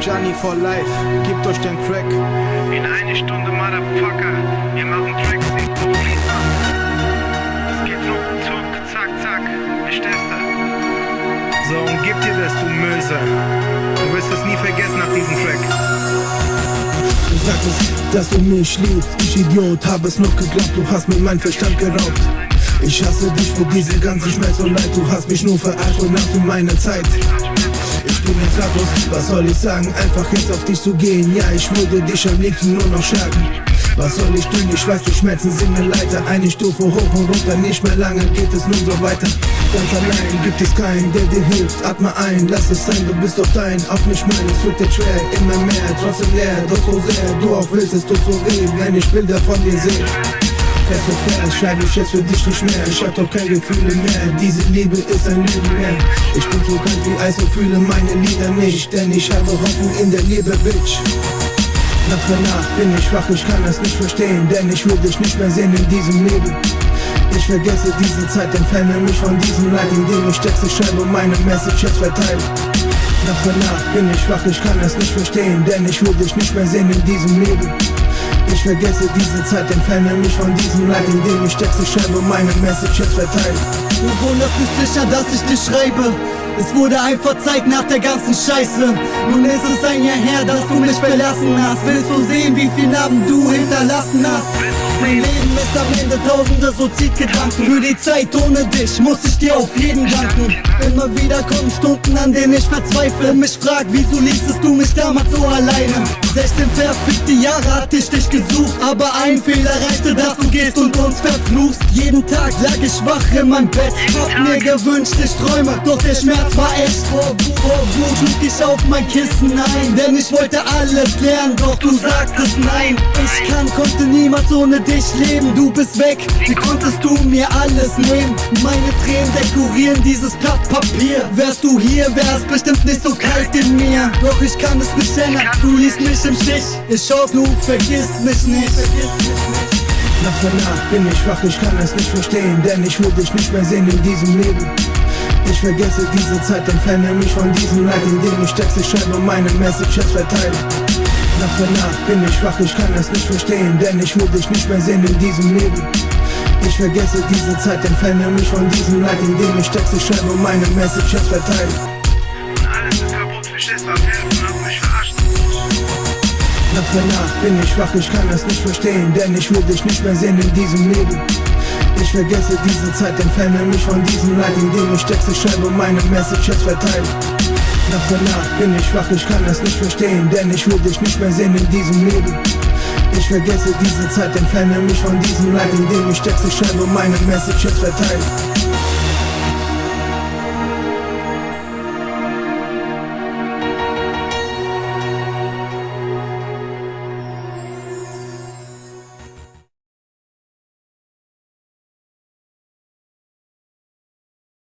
Gianni for life, gebt euch den Track. In eine Stunde, Motherfucker, wir machen Tracks, nicht so fließen. Es geht ruckzuck, zack, zack, bestellst du. So, und gib dir das, du Möse. Du wirst es nie vergessen nach diesem Track. Du sagtest, dass du mich liebst. Ich Idiot, hab es noch geglaubt, du hast mir meinen Verstand geraubt. Ich hasse dich für diesen ganzen Schmerz und Leid. Du hast mich nur verarscht und nach für meine Zeit. Ich bin jetzt ratlos, was soll ich sagen? Einfach jetzt auf dich zu gehen, ja, ich würde dich am liebsten nur noch schlagen. Was soll ich tun? Ich weiß, die Schmerzen sind eine Leiter. Eine Stufe hoch und runter, nicht mehr lange geht es nun so weiter. Ganz allein gibt es keinen, der dir hilft. Atme ein, lass es sein, du bist doch dein. Auch nicht mein, es wird dir schwer, immer mehr, trotzdem leer. Doch so sehr du auch willst, es tut so weh, wenn ich Bilder von dir sehe. Fest und fest, schreibe ich jetzt für dich nicht mehr. Ich hab doch keine Gefühle mehr, diese Liebe ist ein Lügen mehr. Ich bin so kalt wie Eis und fühle meine Lieder nicht, denn ich habe Hoffnung in der Liebe, Bitch. Nacht für Nacht bin ich schwach, ich kann es nicht verstehen, denn ich will dich nicht mehr sehen in diesem Leben. Ich vergesse diese Zeit, entferne mich von diesem Leid, indem ich Texte schreibe und meine Messages verteile. Nacht für Nacht bin ich schwach, ich kann es nicht verstehen, denn ich will dich nicht mehr sehen in diesem Leben. Ich vergesse diese Zeit, entferne mich von diesem Leid, indem ich Texte schreibe und meine Messages verteile. Du wunderst dich sicher, dass ich dich schreibe. Es wurde einfach Zeit nach der ganzen Scheiße. Nun ist es ein Jahr her, dass du mich verlassen hast. Willst du sehen, wie viel Namen du hinterlassen hast? Mein Leben ist am Ende tausende Suizidgedanken. Für die Zeit ohne dich muss ich dir auf jeden danken. Immer wieder kommen Stunden, an denen ich verzweifle und mich frag, wieso ließest du mich damals so alleine? 16 verfickte Jahre hatte ich dich gesucht, aber ein Fehler reichte, dass du gehst und uns verfluchst. Jeden Tag lag ich wach in meinem Bett, hab mir gewünscht, ich träume, doch der Schmerz war echt. Vor Wut schlug ich auf mein Kissen ein, denn ich wollte alles lernen, doch du sagtest nein. Ich konnte niemals ohne dich leben, du bist weg, wie konntest du mir alles nehmen? Meine Tränen dekorieren dieses Blatt Papier. Wärst du hier, wär's bestimmt nicht so kalt in mir. Doch ich kann es nicht ändern, du ließt mich im Stich. Ich hoffe, du vergisst mich nicht. Nacht für Nacht bin ich schwach, ich kann es nicht verstehen, denn ich will dich nicht mehr sehen in diesem Leben. Ich vergesse diese Zeit, entferne mich von diesem Leid, indem ich Texte schreibe und meine Messages verteile. Nacht für Nacht bin ich schwach, ich kann es nicht verstehen, denn ich will dich nicht mehr sehen in diesem Leben. Ich vergesse diese Zeit, entferne mich von diesem Leid, indem ich Texte schreibe und meine Messages verteile. Und alles ist kaputt, verstehst du, helfen, hast mich verarscht. Nacht für Nacht bin ich schwach, ich kann es nicht verstehen, denn ich will dich nicht mehr sehen in diesem Leben. Ich vergesse diese Zeit, entferne mich von diesem Leid, indem ich Texte schreibe und meine Messages verteile. Nacht für Nacht bin ich schwach, ich kann es nicht verstehen, denn ich will dich nicht mehr sehen in diesem Leben. Ich vergesse diese Zeit, entferne mich von diesem Leid, indem ich Texte schreibe und meine Messages verteile.